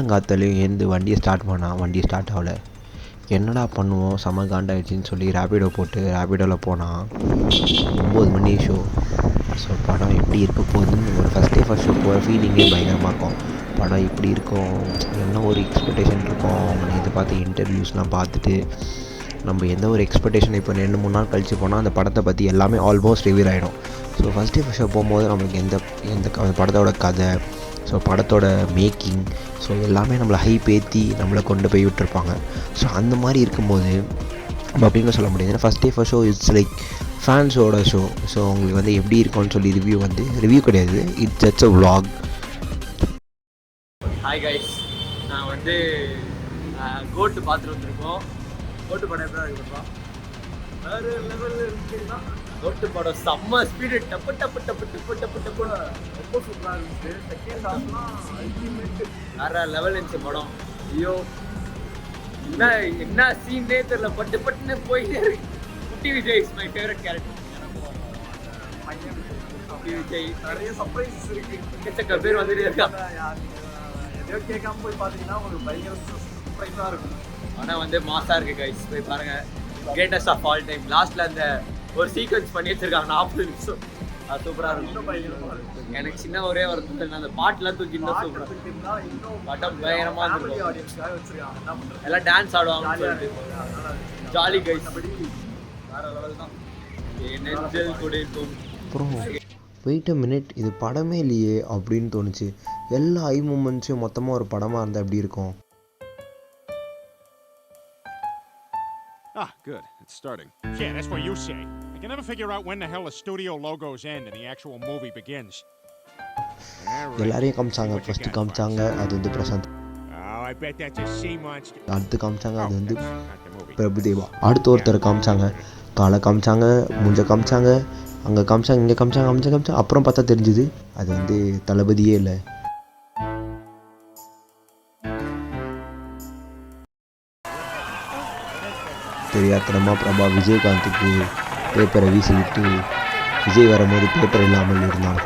காலங்காத்தாலையும் எழுந்து வண்டியை ஸ்டார்ட் பண்ணால் வண்டி ஸ்டார்ட் ஆகலை. என்னடா பண்ணுவோம், செம காண்டாயிடுச்சின்னு சொல்லி ரேபிடோ போட்டு ரேபிடோவில் போனால் 9 மணி ஷோ. ஸோ படம் எப்படி இருக்க போகுதுன்னு ஒரு ஃபஸ்ட் ஷோ போகிற ஃபீலிங்கே பயங்கரமாக இருக்கும். படம் இப்படி இருக்கும், என்ன ஒரு எக்ஸ்பெக்டேஷன் இருக்கும். அவங்க இதை பார்த்து இன்டர்வியூஸ்லாம் பார்த்துட்டு நம்ம எந்த ஒரு எக்ஸ்பெக்டேஷன் இப்போ 2-3 நாள் கழித்து போனால் அந்த படத்தை பற்றி எல்லாமே ஆல்மோஸ்ட் ரிவீல் ஆகிடும். ஸோ ஃபஸ்ட் ஷோ போகும்போது நம்மளுக்கு எந்த படத்தோட கதை, ஸோ படத்தோட மேக்கிங், ஸோ எல்லாமே நம்மளை ஹைப் ஏற்றி நம்மளை கொண்டு போய் விட்டுருப்பாங்க. ஸோ அந்த மாதிரி இருக்கும்போது நம்ம அப்படின்னு சொல்ல முடியாது. ஏன்னா ஃபஸ்ட் ஷோ இட்ஸ் லைக் ஃபேன்ஸோட ஷோ. ஸோ உங்களுக்கு வந்து எப்படி இருக்கும்னு சொல்லி ரிவ்யூ கிடையாது, it's just a vlog. Hi guys, நான் வந்து கோட்டு பார்த்துட்டு வந்திருக்கோம். கோட்டு படம் எப்படி இருக்குப்பா? வேறு லெவலில் இருக்குன்னா கோட்டு படம் செம்ம ஸ்பீடு, டப்பு டப்பு டப்பு டப்பு டப்பு டப்பு ரொம்ப சூப்பராக இருந்துச்சு. செகண்ட் ஹாஃப்லாம் அல்டிமேட் வேறு லெவல் இருந்துச்சு படம். ஐயோ என்ன சீன்னே தெரியல, பட்டுன்னு போயிட்டே இருக்கு. குட்டி Vijay is my favourite character. குட்டி விஜய் நிறைய சர்ப்ரைசஸ் இருக்கு. எக்கச்சக்க பேர் வந்துட்டே இருக்காங்க. எதையோ கேட்காம போய் பார்த்தீங்கன்னா ஒரு பயங்கர சர்ப்ரைஸாக இருக்கும். ஆனால் வந்து மாசாக இருக்குது கைஸ், போய் பாருங்கள். Greatest of all time. லாஸ்ட்டில் அந்த ஒரு சீக்வன்ஸ் பண்ணி வச்சிருக்காங்க 40 நிமிஷம். அது சூப்பராக இருக்கும். எனக்கு சின்ன ஒரே ஒரு அந்த பாட்டுலாம் தூக்கிட்டு சூப்பராக பட்டம் பயங்கரமாக இருக்கும். எல்லாம் டான்ஸ் ஆடுவாங்கன்னு சொல்லிட்டு ஜாலி கைஸ். வேறு லெவல் தான். நெஞ்சல் கூட இருக்கும். அப்புறம் வெயிட் அ மினிட், இது படமே இல்லையே அப்படின்னு தோணுச்சு. எல்லா ஐ மூமெண்ட்ஸையும் மொத்தமாக ஒரு படமாக இருந்தால் எப்படி இருக்கும்? Ah, good. It's starting. Yeah, that's what you say. I can never figure out when the hell the studio logos end and the actual movie begins. எல்லாரையும் காமிச்சாங்க. ஃபஸ்ட்டு காமிச்சாங்க அது வந்து Prashanth. Oh, I bet that's a sea monster. அடுத்து காமிச்சாங்க அது வந்து பிரபுதேவா. அடுத்து ஒருத்தர் காமிச்சாங்க, காலை காமிச்சாங்க, மூஞ்ச காமிச்சாங்க, அங்கே காமிச்சாங்க, இங்கே காமிச்சாங்க. அப்புறம் பார்த்தா தெரிஞ்சுது அது வந்து தளபதியே இல்லை. தெரியாத்தனமாக பிரபா விஜயகாந்துக்கு பேப்பரை வீசிவிட்டு விஜய் வரும்போது பேப்பர் இல்லாமல் இருந்தான்.